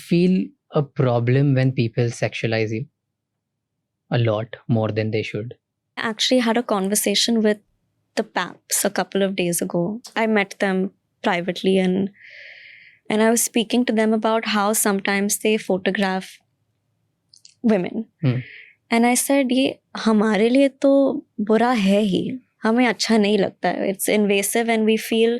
feel a problem when people sexualize you a lot more than they should? I actually had a conversation with the Paps a couple of days ago. I met them privately and I was speaking to them about how sometimes they photograph women. And I said, ये हमारे लिए तो बुरा है ही, हमें अच्छा नहीं लगता है. It's invasive and we feel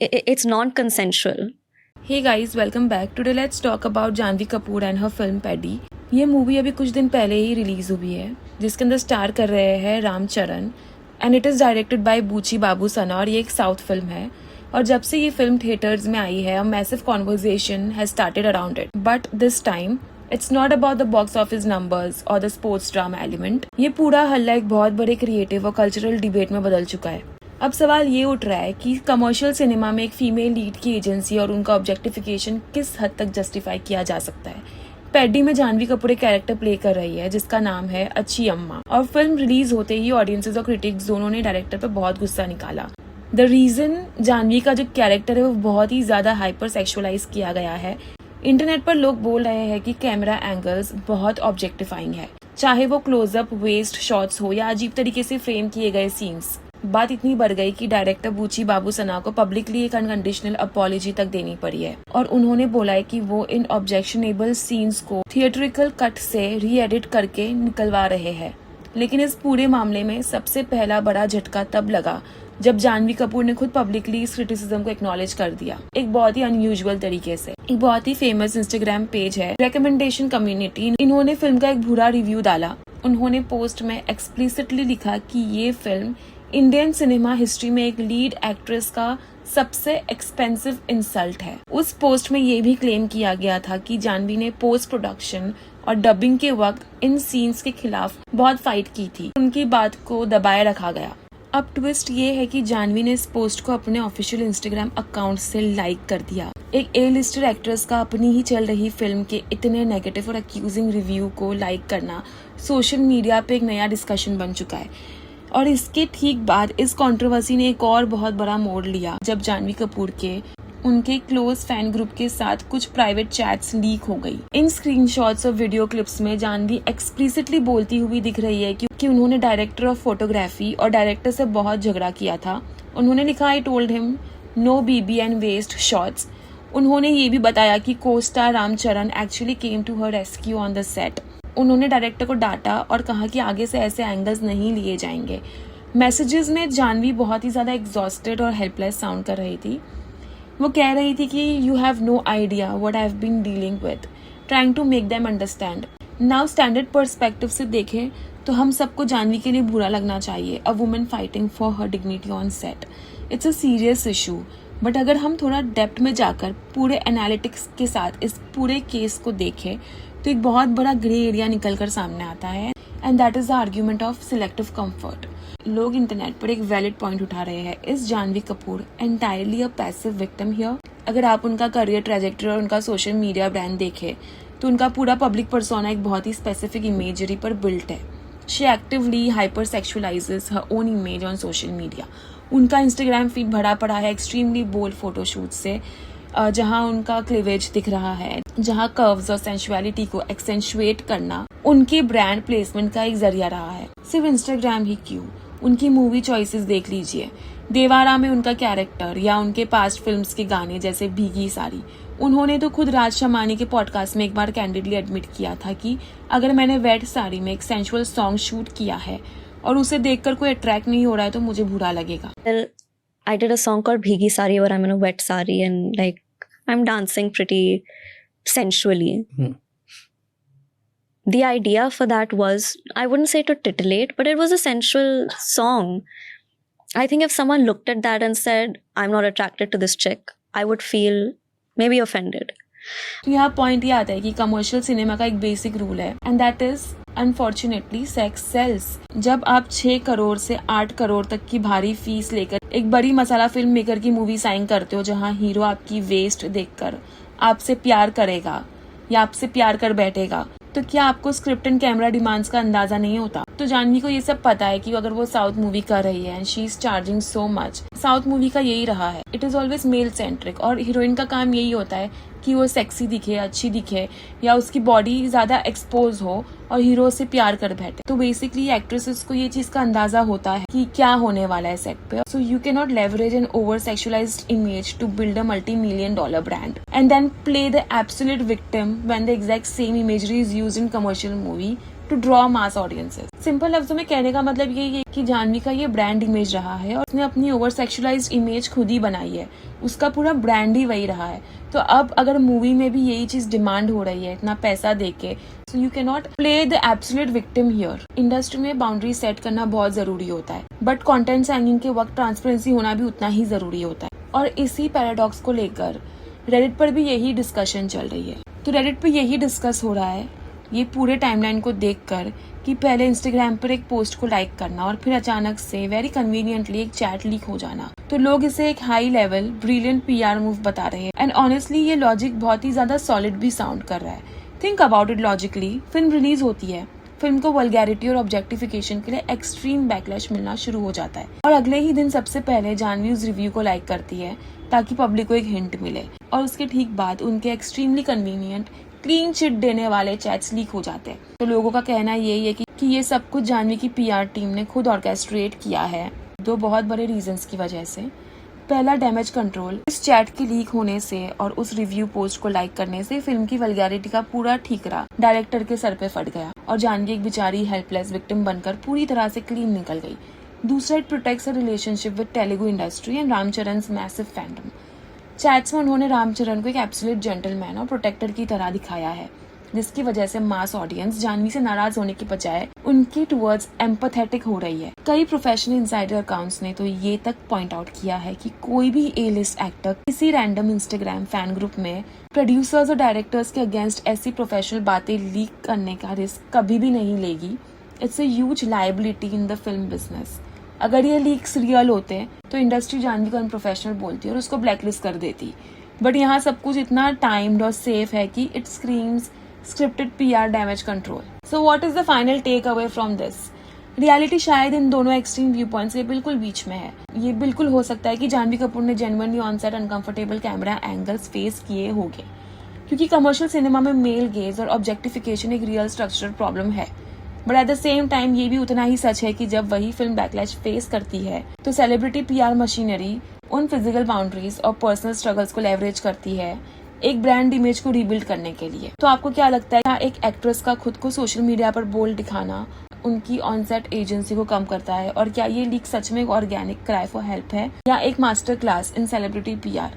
it's non-consensual. Hey guys, welcome back. Today let's talk about Janhvi Kapoor and her film Paddy. ये मूवी अभी कुछ दिन पहले ही रिलीज हुई है, जिसके अंदर स्टार कर रहे हैं Ram Charan and it is directed by Buchi Babu सना और ये एक साउथ फिल्म है. और जब से ये फिल्म थिएटर्स में आई है, a massive conversation has started around it. But this time it's not about the box office numbers और द स्पोर्ट्स ड्रामा एलिमेंट. ये पूरा हल्ला एक बहुत बड़े क्रिएटिव और कल्चरल डिबेट में बदल चुका है. अब सवाल ये उठ रहा है कि कमर्शियल सिनेमा में एक फीमेल लीड की एजेंसी और उनका ऑब्जेक्टिफिकेशन किस हद तक जस्टिफाई किया जा सकता है. पैडी में जानवी कपूर एक कैरेक्टर प्ले कर रही है जिसका नाम है अच्छी अम्मा, और फिल्म रिलीज होते ही ऑडियंसेस और क्रिटिक्स दोनों ने डायरेक्टर पर बहुत गुस्सा निकाला. द रीजन जानवी का जो कैरेक्टर है वो बहुत ही ज्यादा हाइपर सेक्सुअलाइज किया गया है. इंटरनेट पर लोग बोल रहे हैं कि कैमरा एंगल्स बहुत ऑब्जेक्टिफाइंग है, चाहे वो क्लोजअप वेस्ट शॉट्स हो या अजीब तरीके से फ्रेम किए गए सीन्स. बात इतनी बढ़ गई कि डायरेक्टर बूची बाबू सना को पब्लिकली एक अनकंडीशनल अपॉलॉजी तक देनी पड़ी है, और उन्होंने बोला है कि वो इन ऑब्जेक्शनेबल सीन्स को थिएट्रिकल कट से री एडिट करके निकलवा रहे हैं. लेकिन इस पूरे मामले में सबसे पहला बड़ा झटका तब लगा जब जानवी कपूर ने खुद पब्लिकली इस क्रिटिसिज्म को एक्नॉलेज कर दिया, एक बहुत ही अनयूजुअल तरीके से. एक बहुत ही फेमस इंस्टाग्राम पेज है रिकमेंडेशन कम्युनिटी, इन्होंने फिल्म का एक बुरा रिव्यू डाला. उन्होंने पोस्ट में एक्सप्लिसिटली लिखा कि ये फिल्म इंडियन सिनेमा हिस्ट्री में एक लीड एक्ट्रेस का सबसे एक्सपेंसिव इंसल्ट है. उस पोस्ट में ये भी क्लेम किया गया था कि जानवी ने पोस्ट प्रोडक्शन और डबिंग के वक्त इन सीन्स के खिलाफ बहुत फाइट की थी. उनकी बात को दबाए रखा गया. अब ट्विस्ट ये है कि जानवी ने इस पोस्ट को अपने ऑफिशियल इंस्टाग्राम अकाउंट से लाइक कर दिया. एक ए लिस्टेड एक्ट्रेस का अपनी ही चल रही फिल्म के इतने नेगेटिव और अक्यूजिंग रिव्यू को लाइक करना सोशल मीडिया पे एक नया डिस्कशन बन चुका है. और इसके ठीक बाद इस कंट्रोवर्सी ने एक और बहुत बड़ा मोड़ लिया जब जानवी कपूर के उनके क्लोज फैन ग्रुप के साथ कुछ प्राइवेट चैट्स लीक हो गई. इन स्क्रीनशॉट्स और वीडियो क्लिप्स में जानवी एक्सप्लिसिटली बोलती हुई दिख रही है कि उन्होंने डायरेक्टर ऑफ फोटोग्राफी और डायरेक्टर से बहुत झगड़ा किया था. उन्होंने लिखा, I told him no BB and waste shots. उन्होंने ये भी बताया कि को star Ram Charan actually came to her rescue on the set. उन्होंने डायरेक्टर को डांटा और कहा कि आगे से ऐसे एंगल्स नहीं लिए जाएंगे. मैसेजेस में जानवी बहुत ही ज्यादा एग्जॉस्टेड और हेल्पलेस साउंड कर रही थी. वो कह रही थी कि you have no idea what I have been dealing with, trying to make them understand. Now standard perspective से देखें तो हम सबको जानवी के लिए बुरा लगना चाहिए. A woman fighting for her dignity on set, it's a serious issue. But अगर हम थोड़ा डेप्थ में जाकर पूरे एनालिटिक्स के साथ इस पूरे केस को देखें तो एक बहुत बड़ा ग्रे एरिया निकल कर सामने आता है, and that is the argument of selective comfort. लोग इंटरनेट पर एक वैलिड पॉइंट उठा रहे हैं, is Janhvi Kapoor entirely a passive victim here. अगर आप उनका करियर ट्रैजेक्टरी और उनका सोशल मीडिया ब्रांड देखें तो उनका पूरा पब्लिक पर्सोना एक बहुत ही स्पेसिफिक इमेजरी पर बिल्ट है. She actively hyper sexualizes her own image on social media. उनका इंस्टाग्राम फीड भरा पड़ा है एक्सट्रीमली बोल्ड फोटोशूट से, जहां उनका क्लीवेज दिख रहा है, जहां कर्व्स और सेंसुअलिटी को एक्सेंचुएट करना उनके ब्रांड प्लेसमेंट का एक जरिया रहा है. सिर्फ इंस्टाग्राम ही क्यों, उनकी मूवी चॉइसेस देख लीजिए. देवारा में उनका कैरेक्टर या उनके पास्ट फिल्म्स के गाने जैसे भीगी साड़ी. उन्होंने तो खुद राज शमानी के पॉडकास्ट में एक बार कैंडिडली एडमिट किया था कि अगर मैंने वेट साड़ी में एक सेंसुअल सॉन्ग शूट किया है और उसे देखकर कोई अट्रैक्ट नहीं हो रहा है तो मुझे बुरा लगेगा. I did a song called Bhigi Sari where I'm in a wet sari and like I'm dancing pretty sensually. The idea for that was, I wouldn't say to titillate, but it was a sensual song. I think if someone looked at that and said, I'm not attracted to this chick, I would feel maybe offended. तो यहाँ point ये आता है कि commercial cinema का एक basic rule है, and that is unfortunately sex cells. जब आप 6 करोड़ से 8 करोड़ तक की भारी फीस लेकर एक बड़ी मसाला फिल्म मेकर की मूवी साइन करते हो जहाँ हीरो आपकी वेस्ट देखकर आपसे प्यार करेगा या आपसे प्यार कर बैठेगा, तो क्या आपको स्क्रिप्ट एंड कैमरा डिमांड्स का अंदाजा नहीं होता? तो जानवी को ये सब पता है कि अगर वो साउथ मूवी कर रही है and she is charging so much. South movie का यही रहा है, it is always male centric और हीरोइन का काम यही होता है कि वो सेक्सी दिखे, अच्छी दिखे, या उसकी बॉडी ज़्यादा एक्सपोज हो और हीरो से प्यार कर बैठे। तो बेसिकली एक्ट्रेसेस को ये चीज़ का अंदाजा होता है कि क्या होने वाला है सेट पे। So you can not leverage an over sexualized image to build a $multi-million brand and then play the absolute victim when the exact same imagery is used in commercial movie to draw mass audiences. Simple लफ्जों में कहने का मतलब यही है कि जाह्नवी का ये ब्रांड इमेज रहा है और उसने अपनी ओवर सेक्सुअलाइज्ड इमेज खुद ही बनाई है, उसका पूरा ब्रांड ही वही रहा है। तो अब अगर मूवी में भी यही चीज डिमांड हो रही है इतना पैसा देके, सो you can not play the absolute victim here. Industry में बाउंड्री सेट करना बहुत जरूरी होता है, बट कंटेंट साइनिंग के वक्त ट्रांसपेरेंसी होना भी उतना ही जरूरी होता है। और इसी पैराडॉक्स को लेकर रेडिट पर भी यही डिस्कशन चल रही है। तो रेडिट पे यही डिस्कस हो रहा है ये पूरे टाइमलाइन को देखकर कि पहले इंस्टाग्राम पर एक पोस्ट को लाइक करना और फिर अचानक से वेरी कन्वीनियंटली एक चैट लीक हो जाना। तो लोग इसे एक high level brilliant PR move बता रहे हैं एंड ऑनेस्टली ये लॉजिक बहुत ही ज्यादा सॉलिड भी साउंड कर रहा है। Think about it logically, film release होती है, फिल्म को वल्गैरिटी और ऑब्जेक्टिफिकेशन के लिए एक्सट्रीम बैकलैश मिलना शुरू हो जाता है और अगले ही दिन सबसे पहले जाह्नवी उस रिव्यू को लाइक करती है ताकि पब्लिक को एक हिंट मिले, और उसके ठीक बाद उनके एक्सट्रीमली कन्वीनियंट क्लीन चिट देने वाले चैट्स लीक हो जाते हैं। तो लोगों का कहना यही है कि ये सब कुछ जाह्नवी की पीआर टीम ने खुद ऑर्केस्ट्रेट किया है दो बहुत बड़े रीजंस की वजह से। पहला, डैमेज कंट्रोल। इस चैट के लीक होने से और उस रिव्यू पोस्ट को लाइक करने से फिल्म की वल्गैरिटी का पूरा ठीकरा डायरेक्टर के सर पे फट गया और जाह्नवी एक बेचारी हेल्पलेस विक्टिम बनकर पूरी तरह से क्लीन निकल गई। दूसरा, it protects a relationship with Telugu industry and रामचरण's massive fandom. Chats में उन्होंने रामचरण को एक एब्सोल्यूट जेंटलमैन और प्रोटेक्टर की तरह दिखाया है, जिसकी वजह से मास ऑडियंस जाह्नवी से नाराज होने की बजाय उनकी टुवर्ड्स एम्पैथेटिक हो रही है। कई प्रोफेशनल इंसाइडर अकाउंट्स ने तो ये तक पॉइंट आउट किया है कि कोई भी ए लिस्ट एक्टर किसी रैंडम इंस्टाग्राम फैन ग्रुप में प्रोड्यूसर्स और डायरेक्टर्स के अगेंस्ट ऐसी प्रोफेशनल बातें लीक करने का रिस्क कभी भी नहीं लेगी। It's a huge liability in the film business. अगर ये लीक्स रियल होते तो इंडस्ट्री जाह्नवी को अनप्रोफेशनल बोलती और उसको ब्लैकलिस्ट कर देती, बट यहाँ सब कुछ इतना टाइम्ड और सेफ है कि it screams scripted PR damage control. So what is the final take away from this? Reality शायद इन दोनों एक्सट्रीम व्यू पॉइंट्स के बिल्कुल बीच में है। ये बिल्कुल हो सकता है कि जाह्नवी कपूर ने genuinely on set uncomfortable camera angles face किए होंगे, क्योंकि कमर्शियल सिनेमा में मेल गेज और ऑब्जेक्टिफिकेशन एक रियल स्ट्रक्चरल प्रॉब्लम है। But at the same time ये भी उतना ही सच है कि जब वही फिल्म बैकलैश फेस करती है तो सेलिब्रिटी पीआर मशीनरी उन फिजिकल बाउंड्रीज और पर्सनल स्ट्रगल्स को लेवरेज करती है एक ब्रांड इमेज को रीबिल्ड करने के लिए। तो आपको क्या लगता है, क्या एक एक्ट्रेस का खुद को सोशल मीडिया पर बोल्ड दिखाना उनकी ऑनसेट एजेंसी को कम करता है, और क्या ये लीक सच में एक ऑर्गेनिक क्राई फॉर हेल्प है या एक master class in celebrity PR?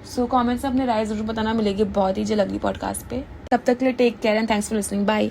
So comments में अपने राय जरूर बताना। मिलेगी बहुत ही जल्द अगली पॉडकास्ट पे। तब तक के लिए take care and thanks for listening. Bye.